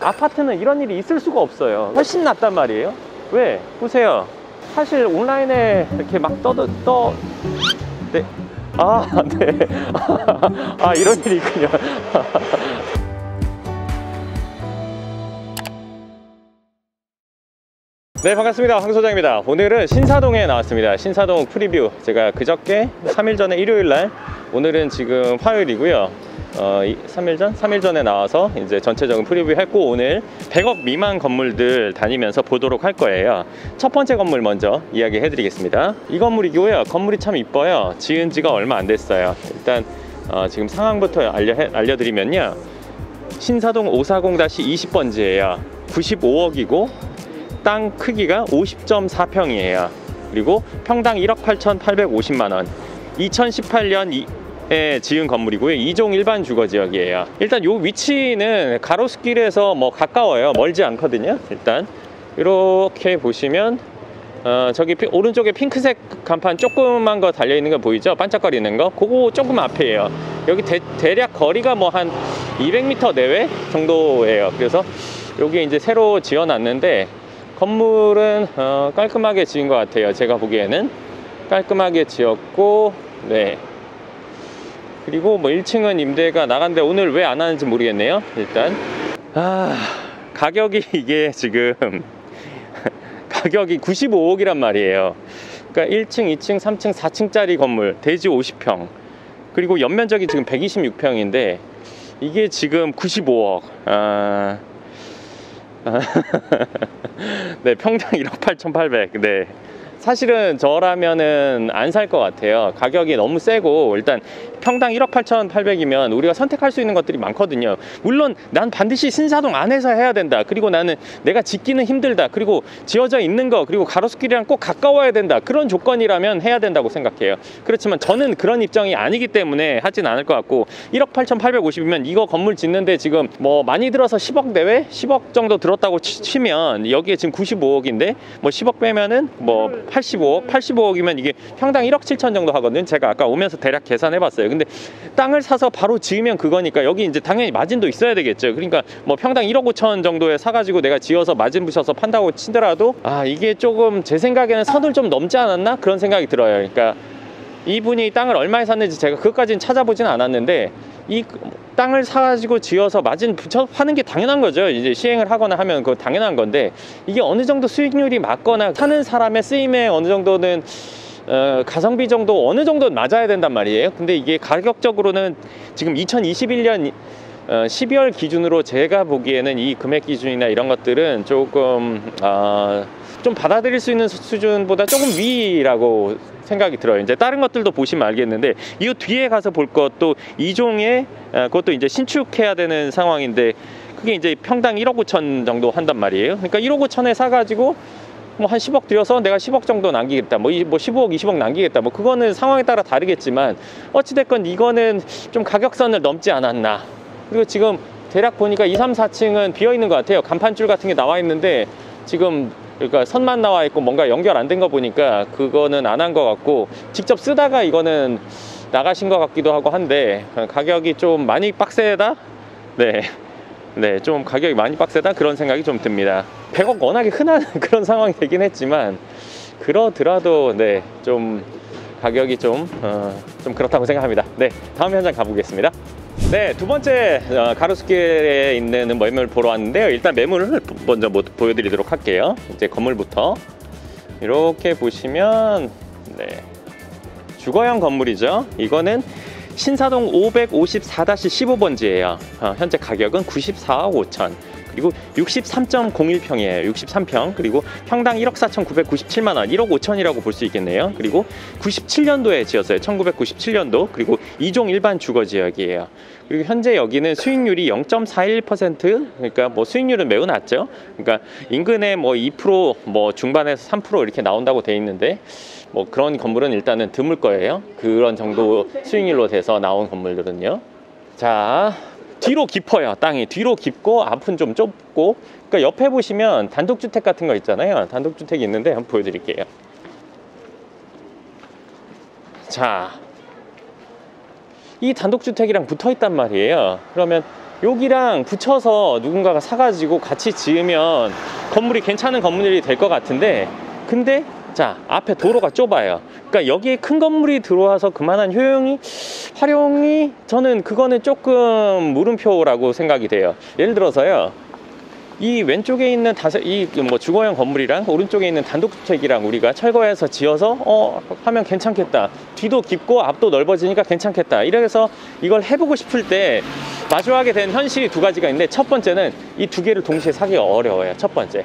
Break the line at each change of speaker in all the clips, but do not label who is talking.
아파트는 이런 일이 있을 수가 없어요. 훨씬 낫단 말이에요. 왜? 보세요. 사실 온라인에 이렇게 막 네. 네. 이런 일이 있군요. 네, 반갑습니다. 황 소장입니다. 오늘은 신사동에 나왔습니다. 신사동 프리뷰. 제가 그저께 3일 전에 일요일날, 오늘은 지금 화요일이고요. 3일 전에 나와서 이제 전체적인 프리뷰 했고, 오늘 100억 미만 건물들 다니면서 보도록 할 거예요. 첫 번째 건물 먼저 이야기 해드리겠습니다. 이 건물이고요. 건물이 참 이뻐요. 지은 지가 얼마 안 됐어요. 일단 지금 상황부터 알려드리면요. 신사동 540-20번지예요 95억이고 땅 크기가 50.4평이에요 그리고 평당 1억 8,850만원 2018년에 지은 건물이고요. 2종 일반 주거지역이에요. 일단 요 위치는 가로수길에서 뭐 가까워요. 멀지 않거든요. 일단 이렇게 보시면 저기 오른쪽에 핑크색 간판 조그만 거 달려있는 거 보이죠? 반짝거리는 거. 그거 조금 앞이에요. 여기 대략 거리가 뭐 한 200m 내외 정도예요. 그래서 여기 이제 새로 지어놨는데 건물은 깔끔하게 지은 것 같아요. 제가 보기에는 깔끔하게 지었고, 네. 그리고 뭐 1층은 임대가 나간데 오늘 왜 안 하는지 모르겠네요. 일단 가격이 이게 지금 가격이 95억이란 말이에요. 그러니까 1층, 2층, 3층, 4층짜리 건물 대지 50평 그리고 연면적이 지금 126평인데 이게 지금 95억. 네, 평당 1억 8,800. 네. 사실은 저라면은 안 살 것 같아요. 가격이 너무 세고, 일단 평당 1억 8,800이면 우리가 선택할 수 있는 것들이 많거든요. 물론 난 반드시 신사동 안에서 해야 된다. 그리고 나는 내가 짓기는 힘들다. 그리고 지어져 있는 거, 그리고 가로수길이랑 꼭 가까워야 된다. 그런 조건이라면 해야 된다고 생각해요. 그렇지만 저는 그런 입장이 아니기 때문에 하진 않을 것 같고, 1억 8,850이면 이거 건물 짓는데 지금 뭐 많이 들어서 10억 내외? 10억 정도 들었다고 치면 여기에 지금 95억인데 뭐 10억 빼면은 뭐 85억이면 이게 평당 1억 7천 정도 하거든요. 제가 아까 오면서 대략 계산해 봤어요. 근데 땅을 사서 바로 지으면 그거니까 여기 이제 당연히 마진도 있어야 되겠죠. 그러니까 뭐 평당 1억 5천 정도에 사가지고 내가 지어서 마진 붙여서 판다고 치더라도 이게 조금 제 생각에는 선을 좀 넘지 않았나? 그런 생각이 들어요. 그러니까 이분이 땅을 얼마에 샀는지 제가 그것까지는 찾아보진 않았는데 이 땅을 사가지고 지어서 마진 붙여 파는 게 당연한 거죠. 이제 시행을 하거나 하면 그거 당연한 건데 이게 어느 정도 수익률이 맞거나 사는 사람의 쓰임에 어느 정도는 가성비 정도 어느 정도는 맞아야 된단 말이에요. 근데 이게 가격적으로는 지금 2021년 12월 기준으로 제가 보기에는 이 금액 기준이나 이런 것들은 조금 좀 받아들일 수 있는 수준보다 조금 위라고 생각이 들어요. 이제 다른 것들도 보시면 알겠는데 이 뒤에 가서 볼 것도 2종에 그것도 이제 신축해야 되는 상황인데 그게 이제 평당 1억 5천 정도 한단 말이에요. 그러니까 1억 5천에 사가지고 뭐 한 10억 들여서 내가 10억 정도 남기겠다. 뭐 15억, 20억 남기겠다. 뭐 그거는 상황에 따라 다르겠지만 어찌됐건 이거는 좀 가격선을 넘지 않았나. 그리고 지금 대략 보니까 2, 3, 4층은 비어있는 것 같아요. 간판줄 같은 게 나와 있는데 지금 그러니까 선만 나와 있고 뭔가 연결 안 된 거 보니까 그거는 안 한 것 같고 직접 쓰다가 이거는 나가신 것 같기도 하고 한데 가격이 좀 많이 빡세다? 네, 좀 가격이 많이 빡세다? 그런 생각이 좀 듭니다. 100억 워낙에 흔한 그런 상황이 되긴 했지만 그러더라도 네, 좀 가격이 좀 그렇다고 생각합니다. 네, 다음 현장 가보겠습니다. 네, 두 번째 가로수길에 있는 매물 보러 왔는데요. 일단 매물을 먼저 보여드리도록 할게요. 이제 건물부터 이렇게 보시면 네, 주거형 건물이죠. 이거는 신사동 554-15번지예요. 현재 가격은 94억 5천 그리고 63.01평이에요 63평 그리고 평당 1억 4,997만원 1억 5천이라고 볼 수 있겠네요. 그리고 97년도에 지었어요. 1997년도 그리고 2종 일반 주거지역이에요. 그리고 현재 여기는 수익률이 0.41% 그러니까 뭐 수익률은 매우 낮죠. 그러니까 인근에 뭐 2% 뭐 중반에서 3% 이렇게 나온다고 돼 있는데 뭐 그런 건물은 일단은 드물 거예요. 그런 정도 수익률로 돼서 나온 건물들은요. 자, 뒤로 깊어요. 땅이 뒤로 깊고 앞은 좀 좁고 그러니까 옆에 보시면 단독주택 같은 거 있잖아요. 단독주택이 있는데 한번 보여드릴게요. 자, 이 단독주택이랑 붙어 있단 말이에요. 그러면 여기랑 붙여서 누군가가 사가지고 같이 지으면 건물이 괜찮은 건물이 될 것 같은데, 근데 자, 앞에 도로가 좁아요. 그러니까 여기에 큰 건물이 들어와서 그만한 활용이 저는 그거는 조금 물음표라고 생각이 돼요. 예를 들어서요, 이 왼쪽에 있는 이 뭐 주거용 건물이랑 오른쪽에 있는 단독주택이랑 우리가 철거해서 지어서 하면 괜찮겠다, 뒤도 깊고 앞도 넓어지니까 괜찮겠다, 이래서 이걸 해보고 싶을 때 마주하게 된 현실이 두 가지가 있는데, 첫 번째는 이 두 개를 동시에 사기가 어려워요. 첫 번째.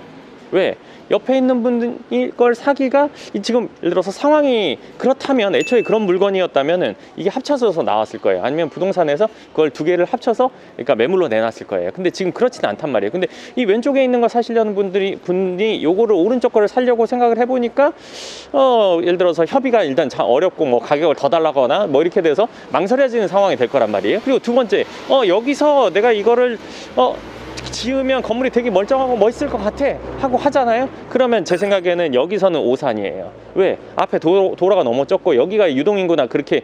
왜? 옆에 있는 분들이 이걸 사기가, 지금 예를 들어서 상황이 그렇다면, 애초에 그런 물건이었다면은 이게 합쳐져서 나왔을 거예요. 아니면 부동산에서 그걸 두 개를 합쳐서 그러니까 매물로 내놨을 거예요. 근데 지금 그렇지는 않단 말이에요. 근데 이 왼쪽에 있는 거 사시려는 분이 요거를 오른쪽 거를 사려고 생각을 해보니까 예를 들어서 협의가 일단 어렵고 뭐 가격을 더 달라거나 뭐 이렇게 돼서 망설여지는 상황이 될 거란 말이에요. 그리고 두 번째, 여기서 내가 이거를 지으면 건물이 되게 멀쩡하고 멋있을 것 같아 하고 하잖아요. 그러면 제 생각에는 여기서는 오산이에요. 왜? 앞에 도로가 너무 좁고 여기가 유동인구나 그렇게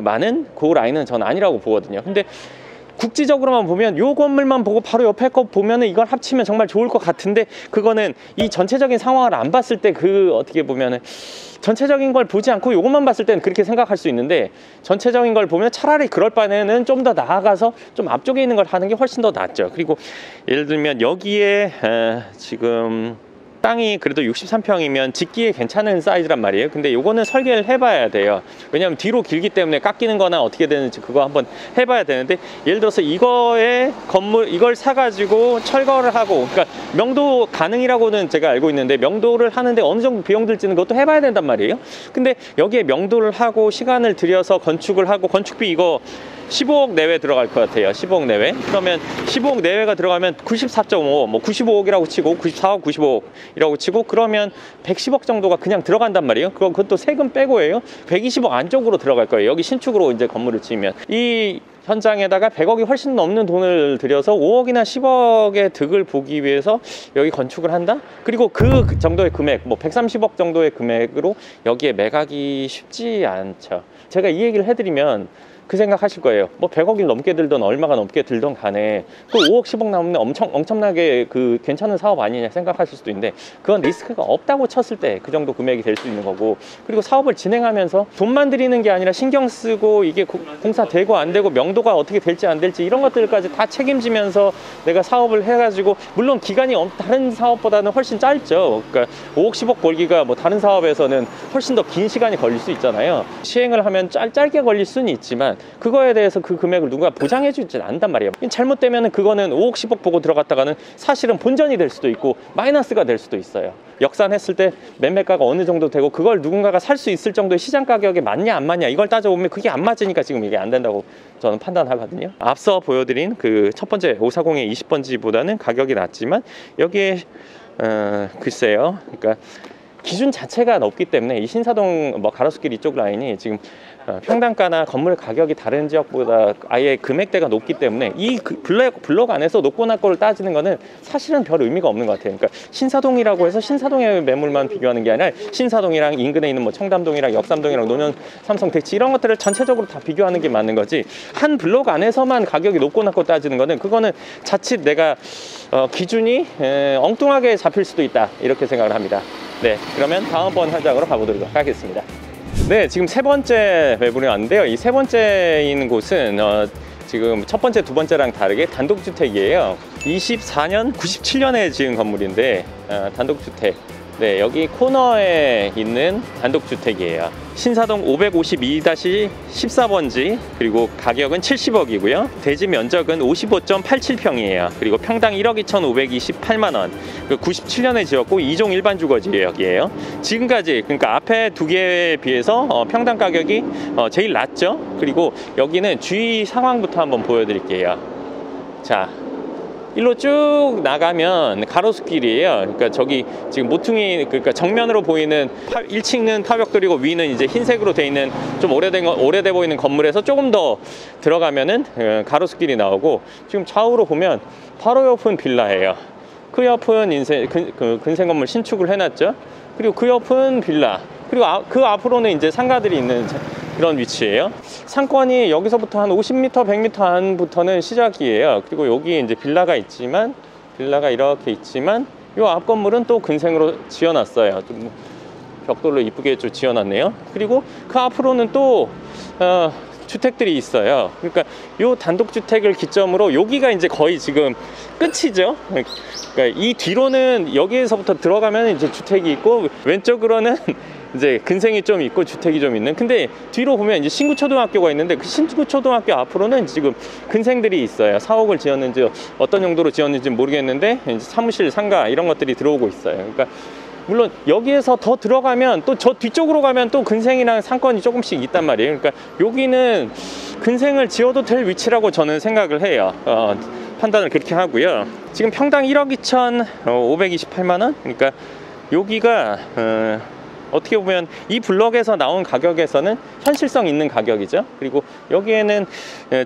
많은 그 라인은 전 아니라고 보거든요. 근데 국지적으로만 보면 요 건물만 보고 바로 옆에 거 보면은 이걸 합치면 정말 좋을 것 같은데, 그거는 이 전체적인 상황을 안 봤을 때 어떻게 보면은 전체적인 걸 보지 않고 요것만 봤을 때는 그렇게 생각할 수 있는데, 전체적인 걸 보면 차라리 그럴 바에는 좀 더 나아가서 좀 앞쪽에 있는 걸 하는 게 훨씬 더 낫죠. 그리고 예를 들면 여기에 지금 땅이 그래도 63평이면 짓기에 괜찮은 사이즈란 말이에요. 근데 요거는 설계를 해봐야 돼요. 왜냐면 뒤로 길기 때문에 깎이는 거나 어떻게 되는지 그거 한번 해봐야 되는데, 예를 들어서 이걸 사가지고 철거를 하고, 그러니까 명도 가능이라고는 제가 알고 있는데, 명도를 하는데 어느 정도 비용 들지는 그것도 해봐야 된단 말이에요. 근데 여기에 명도를 하고 시간을 들여서 건축을 하고, 건축비 이거 15억 내외 들어갈 것 같아요. 15억 내외. 그러면 15억 내외가 들어가면 94.5, 뭐 95억이라고 치고 94억, 95억이라고 치고, 그러면 110억 정도가 그냥 들어간단 말이에요. 그것도 세금 빼고예요. 120억 안쪽으로 들어갈 거예요. 여기 신축으로 이제 건물을 지으면. 이 현장에다가 100억이 훨씬 넘는 돈을 들여서 5억이나 10억의 득을 보기 위해서 여기 건축을 한다? 그리고 그 정도의 금액, 뭐 130억 정도의 금액으로 여기에 매각이 쉽지 않죠. 제가 이 얘기를 해드리면 그 생각하실 거예요. 뭐 100억이 넘게 들던 얼마가 넘게 들던 간에 그 5억 10억 나오면 엄청나게 괜찮은 사업 아니냐 생각하실 수도 있는데, 그건 리스크가 없다고 쳤을 때 그 정도 금액이 될 수 있는 거고, 그리고 사업을 진행하면서 돈만 들이는 게 아니라 신경 쓰고 이게 공사 되고 안 되고 명도가 어떻게 될지 안 될지 이런 것들까지 다 책임지면서 내가 사업을 해가지고, 물론 기간이 다른 사업보다는 훨씬 짧죠. 그러니까 5억 10억 벌기가 뭐 다른 사업에서는 훨씬 더 긴 시간이 걸릴 수 있잖아요. 시행을 하면 짧게 걸릴 수는 있지만 그거에 대해서 그 금액을 누가 보장해 주지 않단 말이에요. 잘못되면 그거는 5억 10억 보고 들어갔다가는 사실은 본전이 될 수도 있고 마이너스가 될 수도 있어요. 역산했을 때 매매가가 어느 정도 되고 그걸 누군가가 살 수 있을 정도의 시장 가격에 맞냐 안 맞냐 이걸 따져보면 그게 안 맞으니까 지금 이게 안 된다고 저는 판단하거든요. 앞서 보여드린 그 첫 번째 540의 20번지보다는 가격이 낮지만 여기에 글쎄요, 그러니까 기준 자체가 높기 때문에 이 신사동 뭐 가로수길 이쪽 라인이 지금 평당가나 건물 가격이 다른 지역보다 아예 금액대가 높기 때문에 이 블록 안에서 높고 낮고를 따지는 거는 사실은 별 의미가 없는 것 같아요. 그러니까 신사동이라고 해서 신사동의 매물만 비교하는 게 아니라 신사동이랑 인근에 있는 뭐 청담동이랑 역삼동이랑 노년 삼성 대치 이런 것들을 전체적으로 다 비교하는 게 맞는 거지, 한 블록 안에서만 가격이 높고 낮고 따지는 거는 그거는 자칫 내가 기준이 엉뚱하게 잡힐 수도 있다 이렇게 생각을 합니다. 네, 그러면 다음번 현장으로 가보도록 하겠습니다. 네, 지금 세 번째 매물이 왔는데요. 이 세 번째인 곳은 지금 첫 번째, 두 번째랑 다르게 단독주택이에요. 24년, 97년에 지은 건물인데 단독주택. 네, 여기 코너에 있는 단독주택이에요. 신사동 552-14번지, 그리고 가격은 70억이고요. 대지 면적은 55.87평이에요. 그리고 평당 1억 2,528만원. 97년에 지었고 2종 일반 주거지역이에요. 지금까지, 그러니까 앞에 두 개에 비해서 평당 가격이 제일 낮죠. 그리고 여기는 주위 상황부터 한번 보여드릴게요. 자, 일로 쭉 나가면 가로수길이에요. 그러니까 저기 지금 모퉁이, 그러니까 정면으로 보이는 1층은 타벽돌이고 위는 이제 흰색으로 돼 있는 좀 오래돼 보이는 건물에서 조금 더 들어가면은 가로수길이 나오고, 지금 좌우로 보면 바로 옆은 빌라예요. 그 옆은 근생 건물 신축을 해놨죠. 그리고 그 옆은 빌라. 그리고 그 앞으로는 이제 상가들이 있는 그런 위치예요. 상권이 여기서부터 한 50m, 100m 안부터는 시작이에요. 그리고 여기 이제 빌라가 이렇게 있지만 이 앞 건물은 또 근생으로 지어놨어요. 좀 벽돌로 이쁘게 좀 지어놨네요. 그리고 그 앞으로는 또 주택들이 있어요. 그러니까 요 단독주택을 기점으로 여기가 이제 거의 지금 끝이죠. 그러니까 이 뒤로는 여기에서부터 들어가면 이제 주택이 있고 왼쪽으로는 이제 근생이 좀 있고 주택이 좀 있는. 근데 뒤로 보면 이제 신구초등학교가 있는데 그 신구초등학교 앞으로는 지금 근생들이 있어요. 사옥을 지었는지 어떤 용도로 지었는지 모르겠는데 이제 사무실, 상가 이런 것들이 들어오고 있어요. 그러니까 물론 여기에서 더 들어가면 또 저 뒤쪽으로 가면 또 근생이랑 상권이 조금씩 있단 말이에요. 그러니까 여기는 근생을 지어도 될 위치라고 저는 생각을 해요. 판단을 그렇게 하고요. 지금 평당 1억 2,528만 원? 그러니까 여기가 어떻게 보면 이 블럭에서 나온 가격에서는 현실성 있는 가격이죠. 그리고 여기에는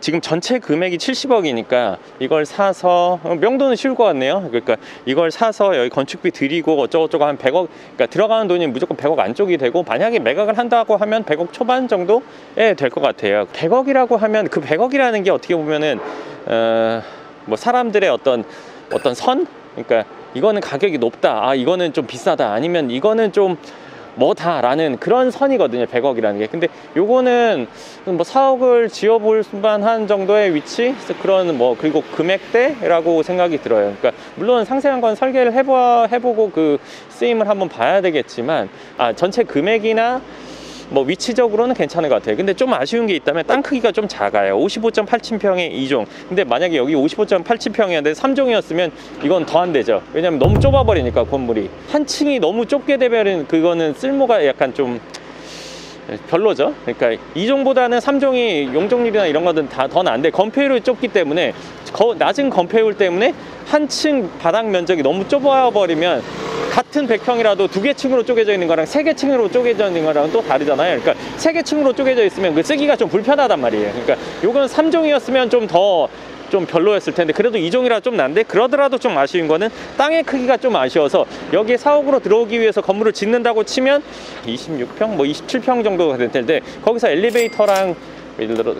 지금 전체 금액이 70억이니까 이걸 사서 명도는 쉬울 것 같네요. 그러니까 이걸 사서 여기 건축비 들이고 어쩌고저쩌고 한 100억, 그러니까 들어가는 돈이 무조건 100억 안쪽이 되고, 만약에 매각을 한다고 하면 100억 초반 정도에 될 것 같아요. 100억이라고 하면 그 100억이라는 게 어떻게 보면은 뭐 사람들의 어떤 선? 그러니까 이거는 가격이 높다, 이거는 좀 비싸다, 아니면 이거는 좀 뭐다라는 그런 선이거든요, 100억이라는 게. 근데 요거는 뭐 사옥을 지어볼 만한 정도의 위치, 그런 뭐 그리고 금액대라고 생각이 들어요. 그러니까 물론 상세한 건 설계를 해보고 그 쓰임을 한번 봐야 되겠지만 전체 금액이나 뭐 위치적으로는 괜찮은 것 같아요. 근데 좀 아쉬운 게 있다면 땅 크기가 좀 작아요. 55.87평에 2종. 근데 만약에 여기 55.87평이었는데 3종이었으면 이건 더 안 되죠. 왜냐면 너무 좁아 버리니까 건물이. 한 층이 너무 좁게 되면 그거는 쓸모가 약간 좀 별로죠. 그러니까 2종보다는 3종이 용적률이나 이런 것은 다 더 나은데, 건폐율이 좁기 때문에, 낮은 건폐율 때문에 한 층 바닥 면적이 너무 좁아 버리면 같은 100평이라도 2개 층으로 쪼개져 있는 거랑 3개 층으로 쪼개져 있는 거랑 또 다르잖아요. 그러니까 3개 층으로 쪼개져 있으면 그 쓰기가 좀 불편하단 말이에요. 그러니까 요건 3종이었으면 좀 별로였을 텐데, 그래도 2종이라 좀 난데, 그러더라도 좀 아쉬운 거는 땅의 크기가 좀 아쉬워서 여기에 사옥으로 들어오기 위해서 건물을 짓는다고 치면 26평, 뭐 27평 정도가 될 텐데, 거기서 엘리베이터랑 예를 들어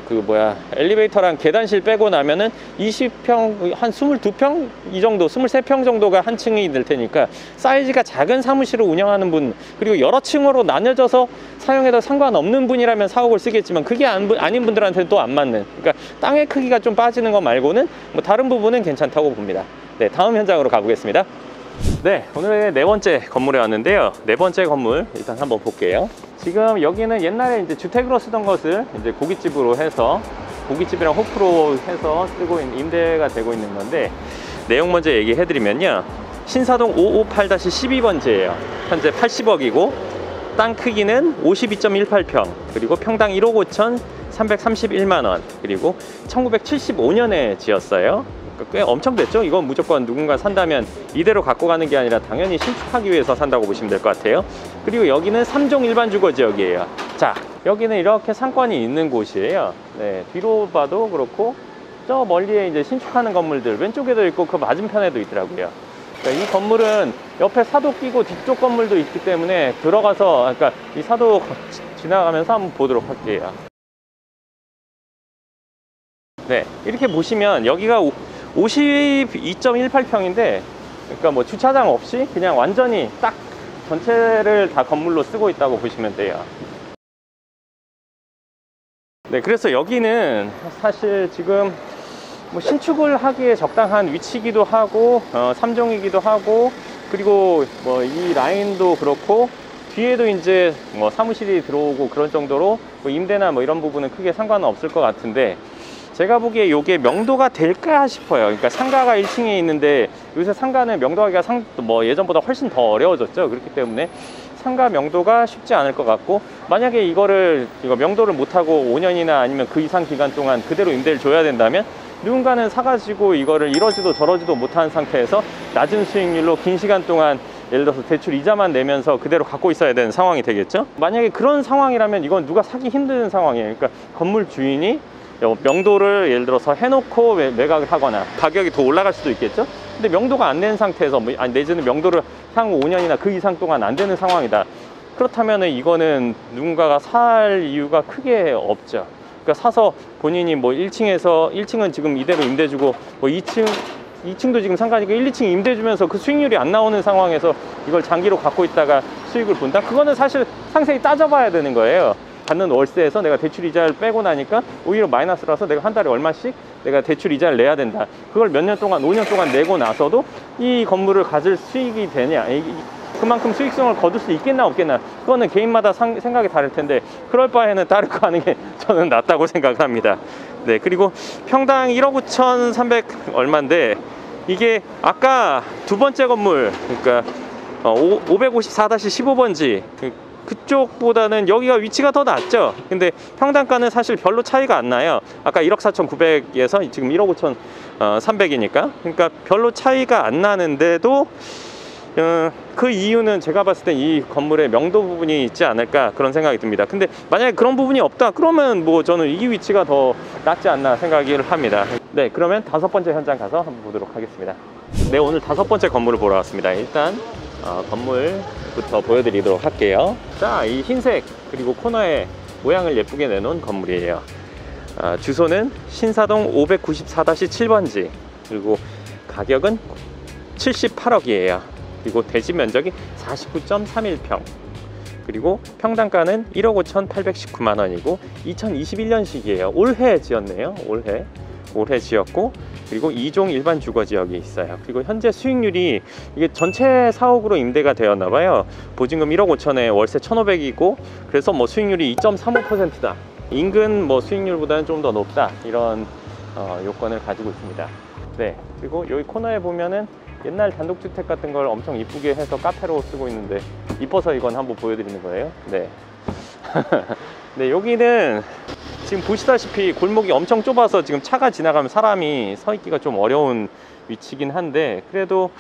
엘리베이터랑 계단실 빼고 나면은 20평, 한 22평 이 정도, 23평 정도가 한 층이 될 테니까, 사이즈가 작은 사무실을 운영하는 분, 그리고 여러 층으로 나뉘어져서 사용해도 상관없는 분이라면 사옥을 쓰겠지만, 그게 아닌 분들한테는 또 안 맞는, 그러니까 땅의 크기가 좀 빠지는 것 말고는 뭐 다른 부분은 괜찮다고 봅니다. 네, 다음 현장으로 가보겠습니다. 네, 오늘의 네 번째 건물에 왔는데요. 네 번째 건물 일단 한번 볼게요. 지금 여기는 옛날에 이제 주택으로 쓰던 것을 이제 고깃집으로 해서, 고깃집이랑 호프로 해서 쓰고 있는, 임대가 되고 있는 건데, 내용 먼저 얘기해 드리면요, 신사동 558-12번지예요 현재 80억이고 땅 크기는 52.18평, 그리고 평당 1억 5,331만원, 그리고 1975년에 지었어요. 꽤 엄청 됐죠. 이건 무조건 누군가 산다면 이대로 갖고 가는 게 아니라 당연히 신축하기 위해서 산다고 보시면 될 것 같아요. 그리고 여기는 3종 일반 주거 지역이에요. 자, 여기는 이렇게 상권이 있는 곳이에요. 네, 뒤로 봐도 그렇고 저 멀리에 이제 신축하는 건물들 왼쪽에도 있고 그 맞은편에도 있더라고요. 그러니까 이 건물은 옆에 사도 끼고 뒤쪽 건물도 있기 때문에 들어가서, 그러니까 이 사도 지나가면서 한번 보도록 할게요. 네, 이렇게 보시면 여기가 52.18평인데, 그러니까 뭐 주차장 없이 그냥 완전히 딱 전체를 다 건물로 쓰고 있다고 보시면 돼요. 네, 그래서 여기는 사실 지금 뭐 신축을 하기에 적당한 위치이기도 하고 3종이기도 하고, 그리고 뭐 이 라인도 그렇고 뒤에도 이제 뭐 사무실이 들어오고 그런 정도로 뭐 임대나 뭐 이런 부분은 크게 상관은 없을 것 같은데, 제가 보기에 이게 명도가 될까 싶어요. 그러니까 상가가 1층에 있는데 요새 상가는 명도하기가 뭐 예전보다 훨씬 더 어려워졌죠. 그렇기 때문에 상가 명도가 쉽지 않을 것 같고, 만약에 이거 명도를 못하고 5년이나 아니면 그 이상 기간 동안 그대로 임대를 줘야 된다면, 누군가는 사가지고 이거를 이러지도 저러지도 못한 상태에서 낮은 수익률로 긴 시간 동안 예를 들어서 대출 이자만 내면서 그대로 갖고 있어야 되는 상황이 되겠죠. 만약에 그런 상황이라면 이건 누가 사기 힘든 상황이에요. 그러니까 건물 주인이 명도를 예를 들어서 해놓고 매각을 하거나 가격이 더 올라갈 수도 있겠죠. 근데 명도가 안 된 상태에서 내지는 명도를 향후 5년이나 그 이상 동안 안 되는 상황이다. 그렇다면 이거는 누군가가 살 이유가 크게 없죠. 그러니까 사서 본인이 뭐 1층은 지금 이대로 임대 주고 뭐 2층도 지금 상가니까 1, 2층 임대 주면서 그 수익률이 안 나오는 상황에서 이걸 장기로 갖고 있다가 수익을 본다? 그거는 사실 상세히 따져봐야 되는 거예요. 받는 월세에서 내가 대출 이자를 빼고 나니까 오히려 마이너스라서 내가 한 달에 얼마씩 내가 대출 이자를 내야 된다. 그걸 몇 년 동안, 5년 동안 내고 나서도 이 건물을 가질 수익이 되냐, 그만큼 수익성을 거둘 수 있겠나 없겠나, 그거는 개인마다 생각이 다를 텐데, 그럴 바에는 다른 거 하는 게 저는 낫다고 생각합니다. 네, 그리고 평당 1억 9,300 얼마인데, 이게 아까 두 번째 건물, 그러니까 554-15번지 그쪽보다는 여기가 위치가 더 낫죠. 근데 평당가는 사실 별로 차이가 안 나요. 아까 1억 4,900에서 지금 1억 5,300이니까 그러니까 별로 차이가 안 나는데도 그 이유는 제가 봤을 때 이 건물의 명도 부분이 있지 않을까 그런 생각이 듭니다. 근데 만약에 그런 부분이 없다 그러면 뭐 저는 이 위치가 더 낫지 않나 생각을 합니다. 네, 그러면 다섯 번째 현장 가서 한번 보도록 하겠습니다. 네, 오늘 다섯 번째 건물을 보러 왔습니다. 일단 건물부터 보여드리도록 할게요. 자, 이 흰색 그리고 코너에 모양을 예쁘게 내놓은 건물이에요. 주소는 신사동 594-7번지, 그리고 가격은 78억이에요. 그리고 대지 면적이 49.31평, 그리고 평당가는 1억 5,819만 원이고 2021년식이에요. 올해 지었네요. 올해 지었고, 그리고 2종 일반 주거 지역이 있어요. 그리고 현재 수익률이 이게 전체 4억으로 임대가 되었나봐요. 보증금 1억 5천에 월세 1,500이고, 그래서 뭐 수익률이 2.35%다. 인근 뭐 수익률보다는 좀 더 높다, 이런 요건을 가지고 있습니다. 네, 그리고 여기 코너에 보면은 옛날 단독주택 같은 걸 엄청 이쁘게 해서 카페로 쓰고 있는데, 이뻐서 이건 한번 보여드리는 거예요. 네. 네, 여기는 지금 보시다시피 골목이 엄청 좁아서 지금 차가 지나가면 사람이 서 있기가 좀 어려운 위치긴 한데, 그래도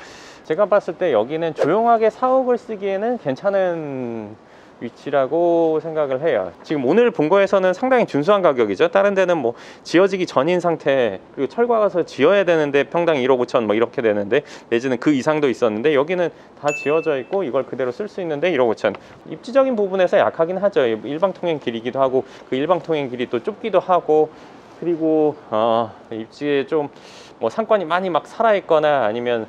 제가 봤을 때 여기는 조용하게 사옥을 쓰기에는 괜찮은 위치라고 생각을 해요. 지금 오늘 본 거에서는 상당히 준수한 가격이죠. 다른 데는 뭐 지어지기 전인 상태, 그리고 철거가서 지어야 되는데 평당 1억 5천 뭐 이렇게 되는데, 내지는 그 이상도 있었는데, 여기는 다 지어져 있고 이걸 그대로 쓸 수 있는데 1억 5천. 입지적인 부분에서 약하긴 하죠. 일방통행 길이기도 하고, 그 일방통행 길이 또 좁기도 하고, 그리고 입지에 좀 뭐 상권이 많이 막 살아있거나 아니면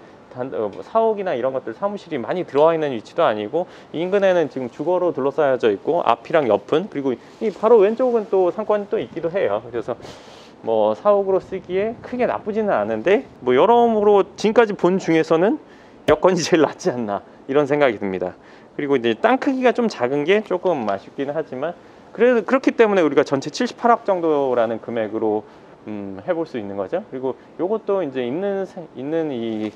사옥이나 이런 것들 사무실이 많이 들어와 있는 위치도 아니고, 인근에는 지금 주거로 둘러싸여져 있고, 앞이랑 옆은, 그리고 이 바로 왼쪽은 또 상권이 또 있기도 해요. 그래서 뭐 사옥으로 쓰기에 크게 나쁘지는 않은데, 뭐 여러모로 지금까지 본 중에서는 여건이 제일 낫지 않나, 이런 생각이 듭니다. 그리고 이제 땅 크기가 좀 작은 게 조금 아쉽기는 하지만, 그래도 그렇기 때문에 우리가 전체 78억 정도라는 금액으로 해볼 수 있는 거죠. 그리고 요것도 이제 있는 이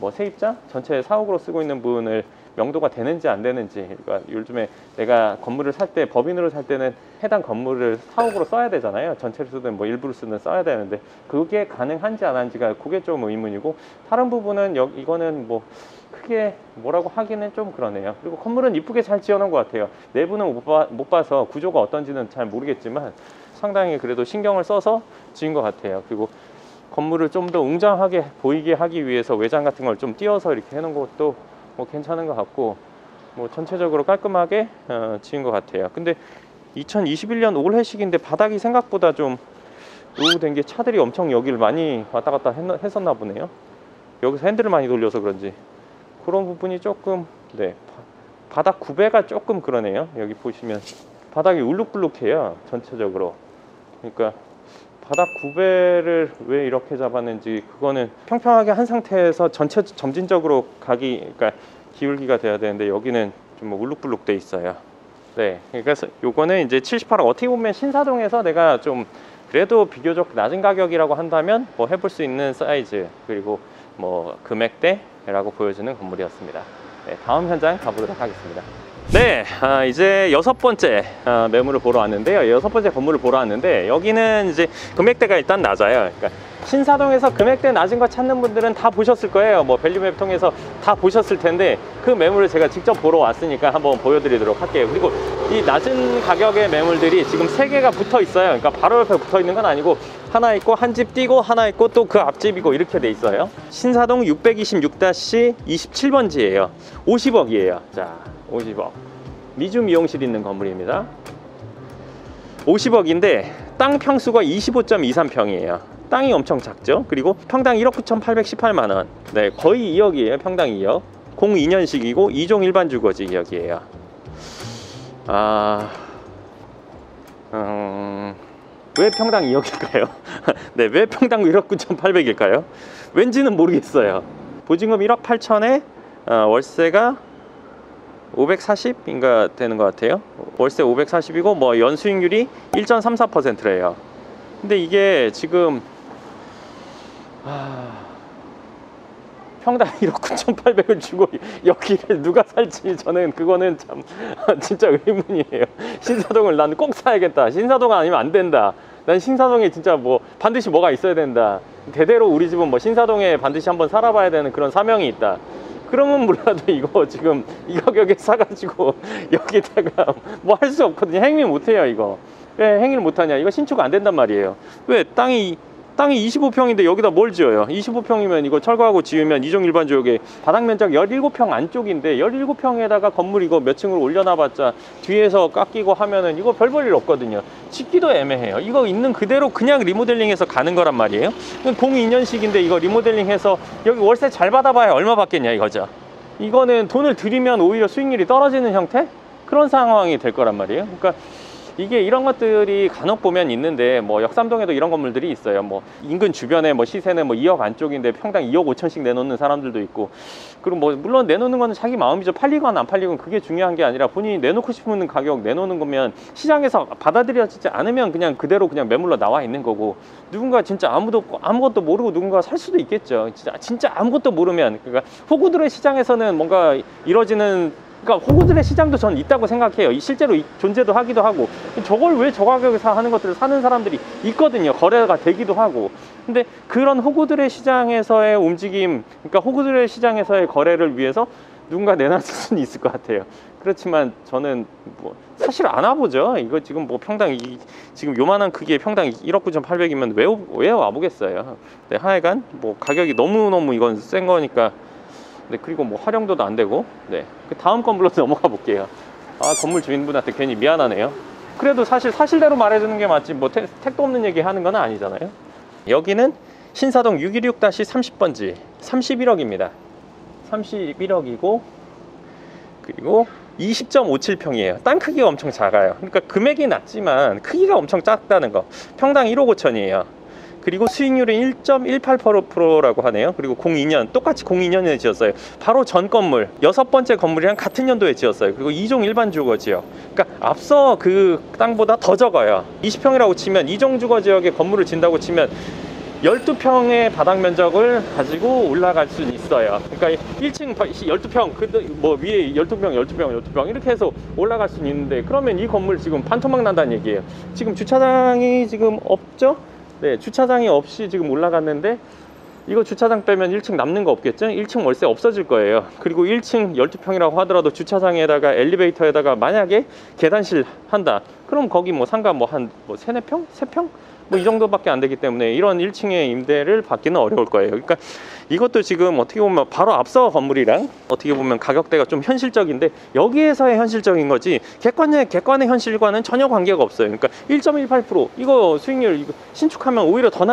뭐 세입자 전체 사옥으로 쓰고 있는 분을 명도가 되는지 안 되는지, 그러니까 요즘에 내가 건물을 살 때, 법인으로 살 때는 해당 건물을 사옥으로 써야 되잖아요. 전체를 쓰든 뭐 일부를 쓰든 써야 되는데, 그게 가능한지 안 한지가 그게 좀 의문이고, 다른 부분은 이거는 뭐 크게 뭐라고 하기는 좀 그러네요. 그리고 건물은 이쁘게 잘 지어놓은 것 같아요. 내부는 못 봐서 구조가 어떤지는 잘 모르겠지만 상당히 그래도 신경을 써서 지은 것 같아요. 그리고 건물을 좀 더 웅장하게 보이게 하기 위해서 외장 같은 걸 좀 띄워서 이렇게 해놓은 것도 뭐 괜찮은 것 같고, 뭐 전체적으로 깔끔하게 지은 것 같아요. 근데 2021년 올해식인데 바닥이 생각보다 좀 노후된 게, 차들이 엄청 여기를 많이 왔다 갔다 했었나 보네요. 여기서 핸들을 많이 돌려서 그런지 그런 부분이 조금, 네, 바닥 구배가 조금 그러네요. 여기 보시면 바닥이 울룩불룩해요, 전체적으로. 그러니까 바닥 구배를 왜 이렇게 잡았는지, 그거는 평평하게 한 상태에서 전체 점진적으로 그러니까 기울기가 돼야 되는데, 여기는 좀 뭐 울룩불룩 돼 있어요. 네, 그래서 요거는 이제 78억, 어떻게 보면 신사동에서 내가 좀 그래도 비교적 낮은 가격이라고 한다면 뭐 해볼 수 있는 사이즈, 그리고 뭐 금액대라고 보여지는 건물이었습니다. 네, 다음 현장 가보도록 하겠습니다. 네, 이제 여섯 번째 매물을 보러 왔는데요. 여섯 번째 건물을 보러 왔는데, 여기는 이제 금액대가 일단 낮아요. 그러니까 신사동에서 금액대 낮은 거 찾는 분들은 다 보셨을 거예요. 뭐 밸류맵 통해서 다 보셨을 텐데, 그 매물을 제가 직접 보러 왔으니까 한번 보여드리도록 할게요. 그리고 이 낮은 가격의 매물들이 지금 3개가 붙어 있어요. 그러니까 바로 옆에 붙어 있는 건 아니고, 하나 있고 한 집 띄고 하나 있고 또 그 앞집이고 이렇게 돼 있어요. 신사동 626-27번지예요 50억이에요 자, 50억. 미주 미용실 있는 건물입니다. 50억인데 땅 평수가 25.23평이에요. 땅이 엄청 작죠. 그리고 평당 1억 9,818만원. 네, 거의 2억이에요. 평당 2억. 02년식이고 2종 일반 주거지 2억이에요. 왜 평당 2억일까요? 네, 왜 평당 1억 9,800일까요? 왠지는 모르겠어요. 보증금 1억 8천에 월세가 540인가 되는 것 같아요. 월세 540이고 뭐 연수익률이 1.34%래요. 근데 이게 지금 평당 1억 9,800을 주고 여기를 누가 살지, 저는 그거는 참 진짜 의문이에요. 신사동을 난 꼭 사야겠다. 신사동 아니면 안 된다. 난 신사동에 진짜 뭐 반드시 뭐가 있어야 된다. 대대로 우리 집은 뭐 신사동에 반드시 한번 살아봐야 되는 그런 사명이 있다. 그러면 몰라도 이거 지금 이 가격에 사가지고 여기다가 뭐 할 수 없거든요. 행위 못해요 이거. 왜 행위를 못하냐, 이거 신축 안 된단 말이에요. 왜 땅이 25평인데 여기다 뭘 지어요? 25평이면 이거 철거하고 지으면 이종 일반 지역에 바닥 면적 17평 안쪽인데 17평에다가 건물 이거 몇 층을 올려놔봤자 뒤에서 깎이고 하면은 이거 별 볼 일 없거든요. 짓기도 애매해요. 이거 있는 그대로 그냥 리모델링해서 가는 거란 말이에요. 02년식인데 이거 리모델링해서 여기 월세 잘 받아봐야 얼마 받겠냐 이거죠. 이거는 돈을 들이면 오히려 수익률이 떨어지는 형태? 그런 상황이 될 거란 말이에요. 그러니까 이게 이런 것들이 간혹 보면 있는데, 뭐 역삼동에도 이런 건물들이 있어요. 뭐 인근 주변에 뭐 시세는 뭐 2억 안쪽인데 평당 2억 5천씩 내놓는 사람들도 있고, 그리고 뭐 물론 내놓는 거는 자기 마음이죠. 팔리건 안 팔리건 그게 중요한 게 아니라 본인이 내놓고 싶은 가격 내놓는 거면 시장에서 받아들여지지 않으면 그냥 그대로 그냥 매물로 나와 있는 거고, 누군가 진짜 아무것도 모르고 누군가 살 수도 있겠죠. 진짜 아무것도 모르면. 그러니까 호구들의 시장에서는 뭔가 이뤄지는, 그러니까 호구들의 시장도 전 있다고 생각해요. 실제로 존재도 하기도 하고, 저걸 왜 저 가격에 하는 것들을 사는 사람들이 있거든요. 거래가 되기도 하고. 근데 그런 호구들의 시장에서의 움직임, 그러니까 호구들의 시장에서의 거래를 위해서 누군가 내놨을 수는 있을 것 같아요. 그렇지만 저는 뭐 사실 안 와보죠. 이거 지금 뭐 평당 지금 요만한 크기에 평당 1억 9,800이면 왜 와보겠어요. 네, 하여간 뭐 가격이 너무너무 이건 센 거니까. 네, 그리고 뭐 활용도도 안 되고. 네, 다음 건물로 넘어가 볼게요. 건물 주인분한테 괜히 미안하네요. 그래도 사실 사실대로 말해주는 게 맞지, 뭐 택도 없는 얘기 하는 건 아니잖아요. 여기는 신사동 616-30번지 31억입니다 31억이고 그리고 20.57평이에요 땅 크기가 엄청 작아요. 그러니까 금액이 낮지만 크기가 엄청 작다는 거. 평당 1억 5천이에요 그리고 수익률은 1.18%라고 하네요. 그리고 02년, 똑같이 02년에 지었어요. 바로 전 건물, 6번째 건물이랑 같은 연도에 지었어요. 그리고 2종 일반 주거지역. 그러니까 앞서 그 땅보다 더 적어요. 20평이라고 치면 2종 주거지역에 건물을 짓는다고 치면 12평의 바닥 면적을 가지고 올라갈 수 있어요. 그러니까 1층 12평, 뭐 위에 12평 이렇게 해서 올라갈 수 있는데, 그러면 이 건물 지금 반토막 난다는 얘기예요. 지금 주차장이 지금 없죠? 네, 주차장이 없이 지금 올라갔는데, 이거 주차장 빼면 1층 남는 거 없겠죠? 1층 월세 없어질 거예요. 그리고 1층 12평이라고 하더라도 주차장에다가 엘리베이터에다가 만약에 계단실 한다. 그럼 거기 뭐 상가 뭐 한 3, 4평? 3평? 뭐 이 정도밖에 안 되기 때문에 이런 1층의 임대를 받기는 어려울 거예요. 그러니까 이것도 지금 어떻게 보면 바로 앞서 건물이랑 어떻게 보면 가격대가 좀 현실적인데, 여기에서의 현실적인 거지 객관의 현실과는 전혀 관계가 없어요. 그러니까 1.18% 이거 수익률 이거 신축하면 오히려 더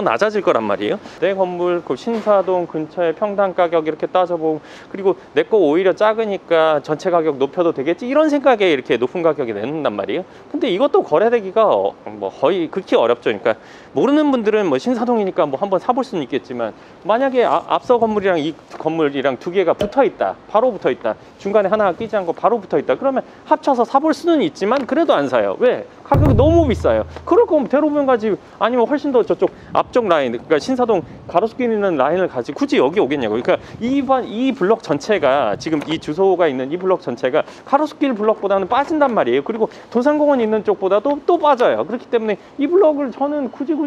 낮아질 거란 말이에요. 내 건물 그 신사동 근처에 평당 가격 이렇게 따져보고, 그리고 내 거 오히려 작으니까 전체 가격 높여도 되겠지, 이런 생각에 이렇게 높은 가격에 내놓는단 말이에요. 근데 이것도 거래되기가 뭐 거의 극히 어렵죠. 그러니까 모르는 분들은 뭐 신사동이니까 뭐 한번 사볼 수는 있겠지만, 만약에 앞서 건물이랑 이 건물이랑 두 개가 붙어 있다, 바로 붙어 있다, 중간에 하나가 끼지 않고 바로 붙어 있다, 그러면 합쳐서 사볼 수는 있지만 그래도 안 사요. 왜? 가격이 너무 비싸요. 그럴 거면 대로변 가지, 아니면 훨씬 더 저쪽 앞쪽 라인, 그러니까 신사동 가로수길 있는 라인을 가지 굳이 여기 오겠냐고. 그러니까 이 블럭 전체가, 지금 이 주소가 있는 이 블럭 전체가 가로수길 블럭보다는 빠진단 말이에요. 그리고 도산공원 있는 쪽보다도 또 빠져요. 그렇기 때문에 이 블럭을 저는 굳이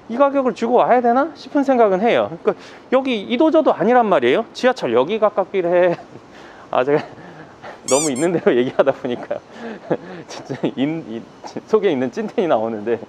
이 가격을 주고 와야 되나 싶은 생각은 해요. 그러니까 여기 이도저도 아니란 말이에요. 지하철 여기 가깝길 해. 제가 너무 있는 대로 얘기하다 보니까 진짜 속에 있는 찐텐이 나오는데,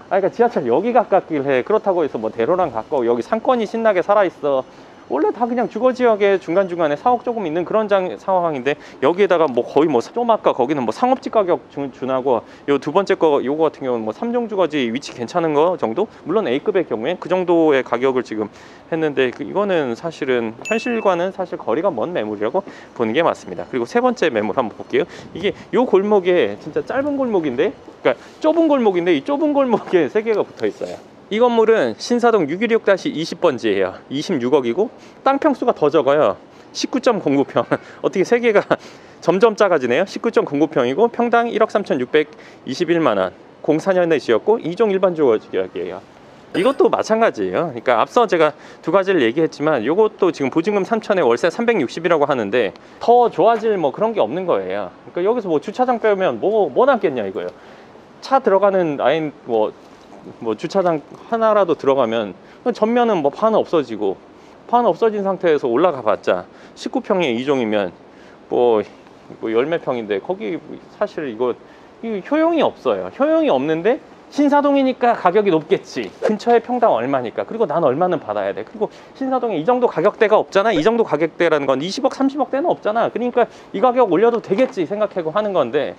그러니까 지하철 여기 가깝길 해. 그렇다고 해서 뭐 대로랑 가까워, 여기 상권이 신나게 살아있어, 원래 다 그냥 주거지역에 중간중간에 사옥 조금 있는 그런 상황인데, 여기에다가 뭐 거의 뭐 좀 아까 거기는 뭐 상업지 가격 준하고, 요 두 번째 거 요거 같은 경우는 뭐 3종 주거지 위치 괜찮은 거 정도, 물론 A급의 경우에 그 정도의 가격을 지금 했는데, 이거는 사실은 현실과는 사실 거리가 먼 매물이라고 보는 게 맞습니다. 그리고 세 번째 매물 한번 볼게요. 이게 요 골목에 진짜 짧은 골목인데, 그러니까 좁은 골목인데 이 좁은 골목에 세 개가 붙어 있어요. 이 건물은 신사동 616-20번지예요 26억이고 땅 평수가 더 적어요. 19.09평. 어떻게 세 개가 점점 작아지네요. 19.09평이고 평당 1억 3,621만원, 04년에 지었고 2종 일반 주거지역이에요. 이것도 마찬가지예요. 그러니까 앞서 제가 두 가지를 얘기했지만, 이것도 지금 보증금 3천에 월세 360이라고 하는데 더 좋아질 뭐 그런 게 없는 거예요. 그러니까 여기서 뭐 주차장 빼면 뭐 남겠냐 이거예요. 차 들어가는 라인 뭐 주차장 하나라도 들어가면 전면은 뭐 반 없어지고, 반 없어진 상태에서 올라가 봤자 19평에 2종이면 뭐 열몇 평인데, 거기 사실 이거 효용이 없어요. 효용이 없는데 신사동이니까 가격이 높겠지. 근처에 평당 얼마니까. 그리고 난 얼마는 받아야 돼. 그리고 신사동에 이 정도 가격대가 없잖아. 이 정도 가격대라는 건 20억 30억대는 없잖아. 그러니까 이 가격 올려도 되겠지 생각하고 하는 건데,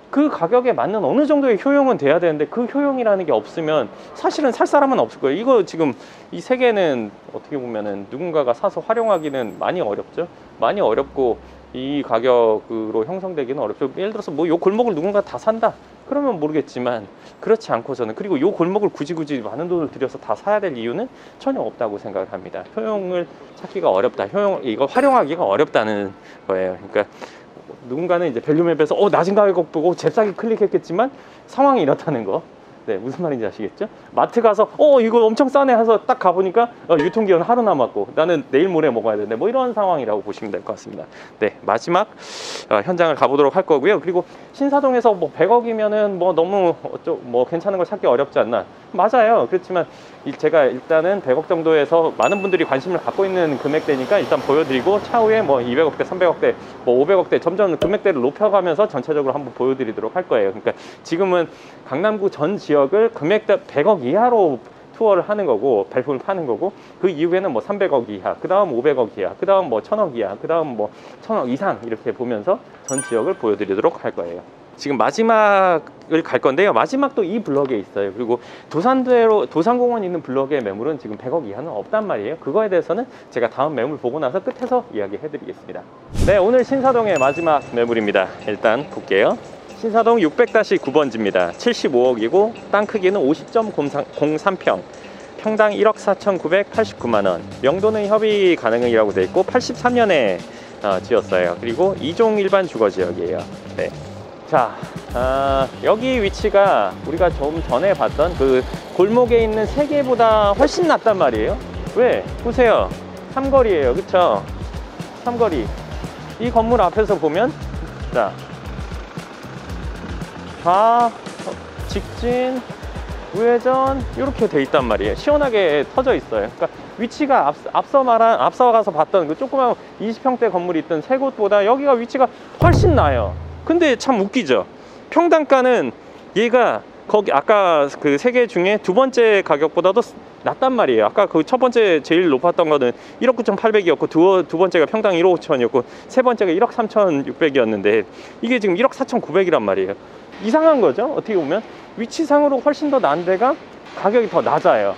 그 가격에 맞는 어느 정도의 효용은 돼야 되는데, 그 효용이라는 게 없으면 사실은 살 사람은 없을 거예요. 이거 지금 이 세 개는 어떻게 보면은 누군가가 사서 활용하기는 많이 어렵죠. 많이 어렵고 이 가격으로 형성되기는 어렵죠. 예를 들어서 뭐 요 골목을 누군가 다 산다 그러면 모르겠지만, 그렇지 않고서는, 그리고 요 골목을 굳이 많은 돈을 들여서 다 사야 될 이유는 전혀 없다고 생각을 합니다. 효용을 찾기가 어렵다, 이거 활용하기가 어렵다는 거예요. 그러니까 누군가는 이제 밸류맵에서 낮은 가격 보고 잽싸게 클릭했겠지만 상황이 이렇다는 거. 네, 무슨 말인지 아시겠죠? 마트 가서 이거 엄청 싸네 해서 딱 가보니까 유통기한 하루 남았고 나는 내일 모레 먹어야 되는데, 뭐 이런 상황이라고 보시면 될 것 같습니다. 네, 마지막 현장을 가보도록 할 거고요. 그리고 신사동에서 뭐 100억이면은 뭐 너무 뭐 괜찮은 걸 찾기 어렵지 않나? 맞아요. 그렇지만 제가 일단은 100억 정도에서 많은 분들이 관심을 갖고 있는 금액대니까 일단 보여드리고, 차후에 뭐 200억대, 300억대, 뭐 500억대 점점 금액대를 높여가면서 전체적으로 한번 보여드리도록 할 거예요. 그러니까 지금은 강남구 전 지역을 금액대 100억 이하로 투어를 하는 거고, 발품을 파는 거고, 그 이후에는 뭐 300억 이하, 그 다음 500억 이하, 그 다음 뭐 1000억 이하, 그 다음 뭐 1000억 이상, 이렇게 보면서 전 지역을 보여드리도록 할 거예요. 지금 마지막을 갈 건데요. 마지막도 이 블럭에 있어요. 그리고 도산공원 있는 블럭의 매물은 지금 100억 이하는 없단 말이에요. 그거에 대해서는 제가 다음 매물 보고 나서 끝에서 이야기해 드리겠습니다. 네, 오늘 신사동의 마지막 매물입니다. 일단 볼게요. 신사동 600-9번지입니다. 75억이고 땅 크기는 50.03평, 평당 1억 4,989만원, 명도는 협의 가능이라고 되어 있고 83년에 지었어요. 그리고 2종 일반 주거지역이에요. 네. 자, 여기 위치가 우리가 좀 전에 봤던 그 골목에 있는 세 개보다 훨씬 낫단 말이에요. 왜? 보세요. 삼거리예요. 그쵸? 삼거리. 이 건물 앞에서 보면, 자, 직진, 우회전 이렇게 돼 있단 말이에요. 시원하게 터져 있어요. 그러니까 위치가 앞서 가서 봤던 그 조그만 20평대 건물이 있던 세 곳보다 여기가 위치가 훨씬 나아요. 근데 참 웃기죠. 평당가는 얘가 거기 아까 그 세 개 중에 두 번째 가격보다도 낮단 말이에요. 아까 그 첫 번째 제일 높았던 거는 1억 9,800이었고 두 번째가 평당 1억 5천이었고 세 번째가 1억 3,600이었는데 이게 지금 1억 4,900이란 말이에요. 이상한 거죠. 어떻게 보면 위치상으로 훨씬 더 난 데가 가격이 더 낮아요.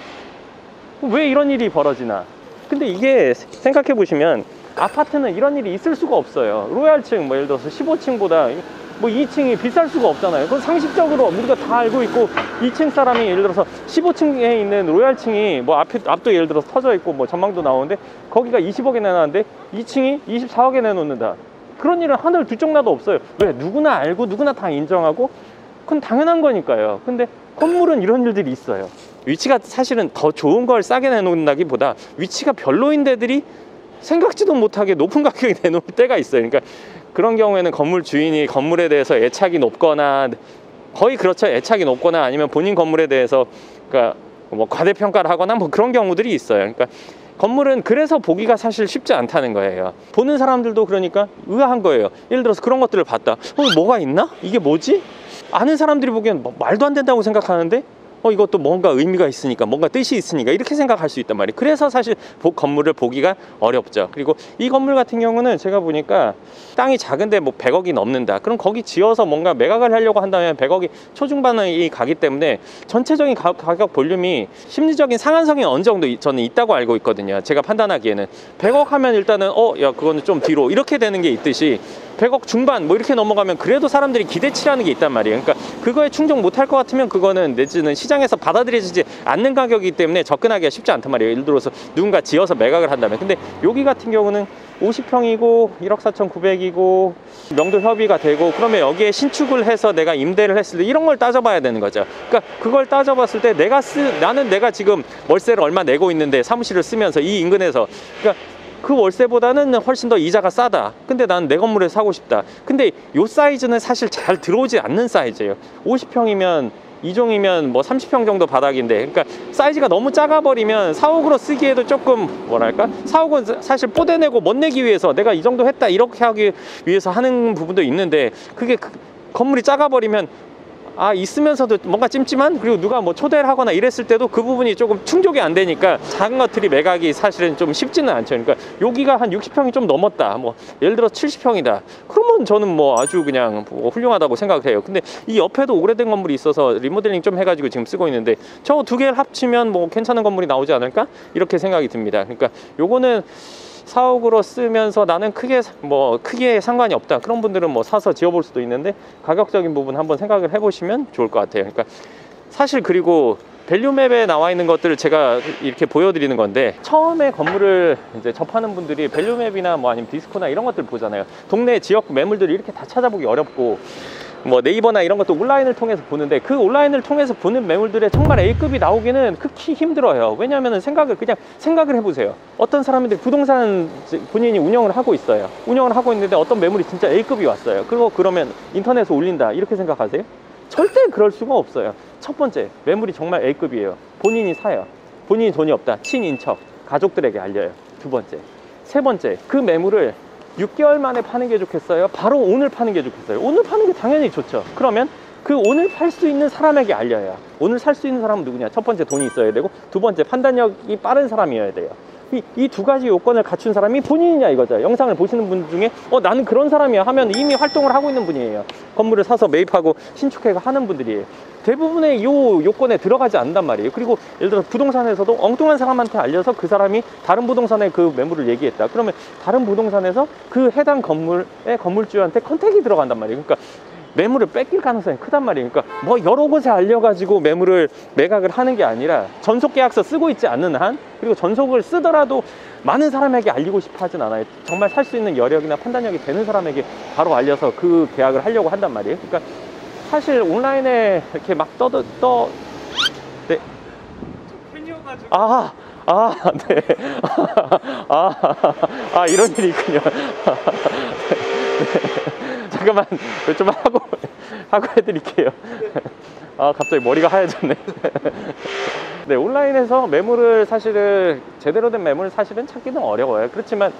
왜 이런 일이 벌어지나? 근데 이게 생각해 보시면 아파트는 이런 일이 있을 수가 없어요. 로얄층 뭐 예를 들어서 15층보다 뭐 2층이 비쌀 수가 없잖아요. 그건 상식적으로 우리가 다 알고 있고, 2층 사람이 예를 들어서 15층에 있는 로얄층이 뭐 앞도 예를 들어서 터져 있고 뭐 전망도 나오는데 거기가 20억에 내놨는데 2층이 24억에 내놓는다. 그런 일은 하늘 두 쪽 나도 없어요. 왜? 누구나 알고 누구나 다 인정하고 그건 당연한 거니까요. 근데 건물은 이런 일들이 있어요. 위치가 사실은 더 좋은 걸 싸게 내놓는다기보다 위치가 별로인 데들이 생각지도 못하게 높은 가격에 내놓을 때가 있어요. 그러니까 그런 경우에는 건물 주인이 건물에 대해서 애착이 높거나, 거의 그렇죠. 애착이 높거나 아니면 본인 건물에 대해서 그러니까 뭐 과대평가를 하거나 뭐 그런 경우들이 있어요. 그러니까 건물은 그래서 보기가 사실 쉽지 않다는 거예요. 보는 사람들도 그러니까 의아한 거예요. 예를 들어서 그런 것들을 봤다. 뭐가 있나? 이게 뭐지? 아는 사람들이 보기엔 말도 안 된다고 생각하는데 이것도 뭔가 의미가 있으니까, 뭔가 뜻이 있으니까 이렇게 생각할 수 있단 말이에요. 그래서 사실 건물을 보기가 어렵죠. 그리고 이 건물 같은 경우는 제가 보니까 땅이 작은데 뭐 100억이 넘는다. 그럼 거기 지어서 뭔가 매각을 하려고 한다면 100억이 초중반이 가기 때문에 전체적인 가격 볼륨이 심리적인 상한선이 어느 정도 저는 있다고 알고 있거든요. 제가 판단하기에는 100억 하면 일단은 야 그거는 좀 뒤로 이렇게 되는 게 있듯이 100억 중반 뭐 이렇게 넘어가면 그래도 사람들이 기대치라는 게 있단 말이에요. 그러니까 그거에 충족 못할 것 같으면 그거는 내지는 시장에서 받아들여지지 않는 가격이기 때문에 접근하기가 쉽지 않단 말이에요. 예를 들어서 누군가 지어서 매각을 한다면. 근데 여기 같은 경우는 50평이고 1억 4,900이고 명도 협의가 되고, 그러면 여기에 신축을 해서 내가 임대를 했을 때 이런 걸 따져봐야 되는 거죠. 그러니까 그걸 따져봤을 때 나는 내가 지금 월세를 얼마 내고 있는데 사무실을 쓰면서 이 인근에서, 그러니까 그 월세보다는 훨씬 더 이자가 싸다. 근데 난 내 건물을 사고 싶다. 근데 요 사이즈는 사실 잘 들어오지 않는 사이즈예요. 50평이면 2종이면 뭐 30평 정도 바닥인데, 그러니까 사이즈가 너무 작아버리면 사옥으로 쓰기에도 조금 뭐랄까, 사옥은 사실 뽀대내고 멋내기 위해서 내가 이 정도 했다 이렇게 하기 위해서 하는 부분도 있는데, 그게 건물이 작아버리면 있으면서도 뭔가 찜찜한, 그리고 누가 뭐 초대를 하거나 이랬을 때도 그 부분이 조금 충족이 안 되니까 작은 것들이 매각이 사실은 좀 쉽지는 않죠. 그러니까 여기가 한 60평이 좀 넘었다, 뭐 예를 들어 70평이다, 그러면 저는 뭐 아주 그냥 뭐 훌륭하다고 생각을 해요. 근데 이 옆에도 오래된 건물이 있어서 리모델링 좀 해가지고 지금 쓰고 있는데, 저 두 개를 합치면 뭐 괜찮은 건물이 나오지 않을까 이렇게 생각이 듭니다. 그러니까 요거는 사옥으로 쓰면서 나는 크게 상관이 없다, 그런 분들은 뭐 사서 지어볼 수도 있는데, 가격적인 부분 한번 생각을 해보시면 좋을 것 같아요. 그러니까 사실, 그리고 밸류맵에 나와 있는 것들을 제가 이렇게 보여드리는 건데, 처음에 건물을 이제 접하는 분들이 밸류맵이나 뭐 아니면 디스코나 이런 것들 보잖아요. 동네 지역 매물들을 이렇게 다 찾아보기 어렵고, 뭐 네이버나 이런 것도 온라인을 통해서 보는데, 그 온라인을 통해서 보는 매물들에 정말 A급이 나오기는 극히 힘들어요. 왜냐하면 그냥 생각을 해보세요. 어떤 사람들이 부동산 본인이 운영을 하고 있어요. 운영을 하고 있는데 어떤 매물이 진짜 A급이 왔어요. 그러면 인터넷에 올린다 이렇게 생각하세요? 절대 그럴 수가 없어요. 첫 번째, 매물이 정말 A급이에요. 본인이 사요. 본인이 돈이 없다, 친인척, 가족들에게 알려요. 두 번째. 세 번째, 그 매물을 6개월 만에 파는 게 좋겠어요? 바로 오늘 파는 게 좋겠어요? 오늘 파는 게 당연히 좋죠. 그러면 그 오늘 팔 수 있는 사람에게 알려야. 오늘 살 수 있는 사람은 누구냐? 첫 번째, 돈이 있어야 되고, 두 번째, 판단력이 빠른 사람이어야 돼요. 이 두 가지 요건을 갖춘 사람이 본인이냐 이거죠. 영상을 보시는 분 중에 나는 그런 사람이야 하면 이미 활동을 하고 있는 분이에요. 건물을 사서 매입하고 신축해가 하는 분들이에요. 대부분의 요 요건에 들어가지 않는단 말이에요. 그리고 예를 들어 부동산에서도 엉뚱한 사람한테 알려서 그 사람이 다른 부동산에 그 매물을 얘기했다, 그러면 다른 부동산에서 그 해당 건물의 건물주한테 컨택이 들어간단 말이에요. 그러니까 매물을 뺏길 가능성이 크단 말이에요. 그러니까 뭐 여러 곳에 알려가지고 매물을 매각을 하는 게 아니라, 전속계약서 쓰고 있지 않는 한, 그리고 전속을 쓰더라도 많은 사람에게 알리고 싶어 하진 않아요. 정말 살 수 있는 여력이나 판단력이 되는 사람에게 바로 알려서 그 계약을 하려고 한단 말이에요. 그러니까 사실 온라인에 이렇게 막 네. 팬이어가지고. 네. 이런 일이 있군요. 네. 잠깐만, 좀 하고 해드릴게요. 갑자기 머리가 하얘졌네. 네, 온라인에서 매물을 사실은, 제대로 된 매물을 사실은 찾기는 어려워요. 그렇지만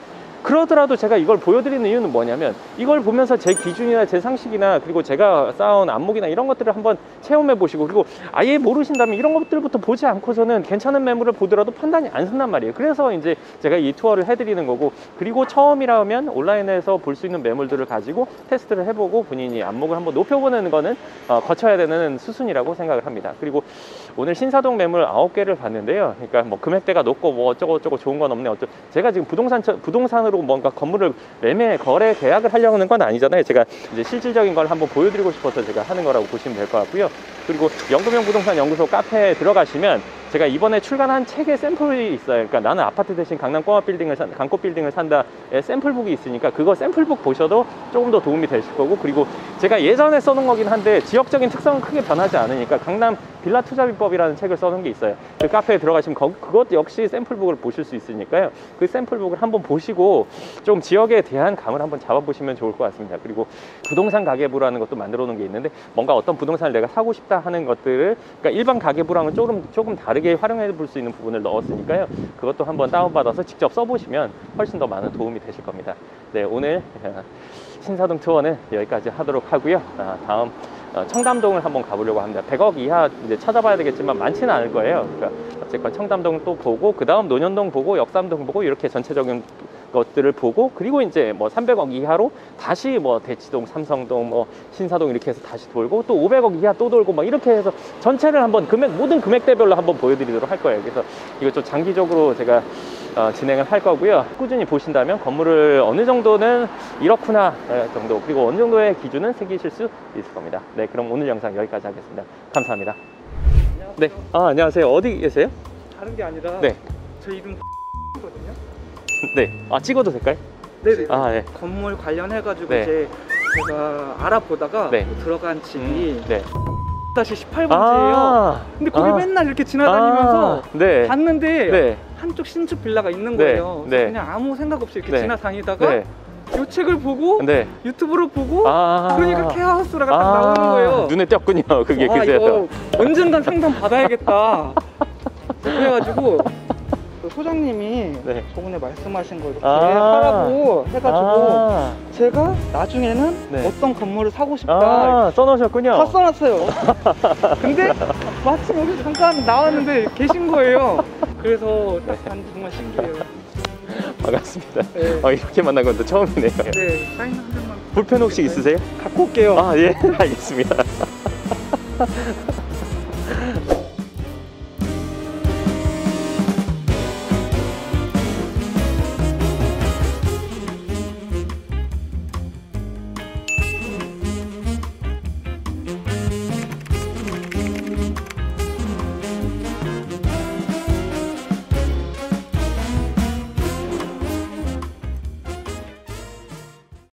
그러더라도 제가 이걸 보여드리는 이유는 뭐냐면, 이걸 보면서 제 기준이나 제 상식이나, 그리고 제가 쌓아온 안목이나 이런 것들을 한번 체험해 보시고, 그리고 아예 모르신다면 이런 것들부터 보지 않고서는 괜찮은 매물을 보더라도 판단이 안 선단 말이에요. 그래서 이제 제가 이 투어를 해드리는 거고, 그리고 처음이라면 온라인에서 볼 수 있는 매물들을 가지고 테스트를 해보고 본인이 안목을 한번 높여보는 거는 거쳐야 되는 수순이라고 생각을 합니다. 그리고 오늘 신사동 매물 9개를 봤는데요. 그러니까 뭐 금액대가 높고 뭐 어쩌고 좋은 건 없네. 제가 지금 부동산으로 뭔가 건물을 거래 계약을 하려고 하는 건 아니잖아요. 제가 이제 실질적인 걸 한번 보여드리고 싶어서 제가 하는 거라고 보시면 될 것 같고요. 그리고 연금형 부동산 연구소 카페에 들어가시면 제가 이번에 출간한 책의 샘플이 있어요. 그러니까 나는 아파트 대신 강남꽃 빌딩을 산다의 샘플북이 있으니까, 그거 샘플북 보셔도 조금 더 도움이 되실 거고, 그리고 제가 예전에 써놓은 거긴 한데 지역적인 특성은 크게 변하지 않으니까 강남 빌라 투자비법이라는 책을 써놓은 게 있어요. 그 카페에 들어가시면 그것 역시 샘플북을 보실 수 있으니까요. 그 샘플북을 한번 보시고 좀 지역에 대한 감을 한번 잡아보시면 좋을 것 같습니다. 그리고 부동산 가계부라는 것도 만들어 놓은 게 있는데, 뭔가 어떤 부동산을 내가 사고 싶다 하는 것들을, 그러니까 일반 가계부랑은 조금 다르게 활용해 볼 수 있는 부분을 넣었으니까요. 그것도 한번 다운받아서 직접 써보시면 훨씬 더 많은 도움이 되실 겁니다. 네, 오늘 신사동 투어는 여기까지 하도록 하고요. 다음 청담동을 한번 가보려고 합니다. 100억 이하 이제 찾아봐야 되겠지만 많지는 않을 거예요. 그러니까 어쨌건 청담동 또 보고, 그 다음 논현동 보고, 역삼동 보고, 이렇게 전체적인 것들을 보고, 그리고 이제 뭐 300억 이하로 다시 뭐 대치동, 삼성동, 뭐 신사동 이렇게 해서 다시 돌고, 또 500억 이하 또 돌고, 막 이렇게 해서 전체를 한번 모든 금액대별로 한번 보여드리도록 할 거예요. 그래서 이거 좀 장기적으로 제가 진행을 할 거고요. 꾸준히 보신다면 건물을 어느 정도는 이렇구나 정도, 그리고 어느 정도의 기준은 생기실 수 있을 겁니다. 네, 그럼 오늘 영상 여기까지 하겠습니다. 감사합니다.
안녕하세요.
네, 안녕하세요. 어디 계세요?
다른 게 아니라
네.
저 이름 거든요.
네. 찍어도 될까요?
네네.
네.
건물 관련해가지고
네.
제가 알아보다가
네.
들어간 집이
네.
다시 18번지예요. 근데 거기 맨날 이렇게 지나다니면서
네.
봤는데
네.
한쪽 신축 빌라가 있는
네.
거예요. 그래서
네.
그냥 아무 생각 없이 이렇게
네.
지나다니다가
네.
이 책을 보고
네.
유튜브로 보고 그러니까 케어하우스가 딱 나오는 거예요.
눈에 띄었군요. 그게 그제서.
이거 언젠간 상담 받아야겠다. 그래가지고 그 소장님이
네.
저번에 말씀하신 거 이렇게 하라고 해가지고 제가 나중에는
네.
어떤 건물을 사고 싶다
써놓으셨군요.
다 써놨어요. 근데 마침 여기 잠깐 나왔는데 계신 거예요. 그래서 딱 정말 신기해요.
반갑습니다.
네.
이렇게 만난 건 또 처음이네요.
네, 사인 한 장만
볼펜 혹시 있으세요?
갖고 올게요.
예, 알겠습니다.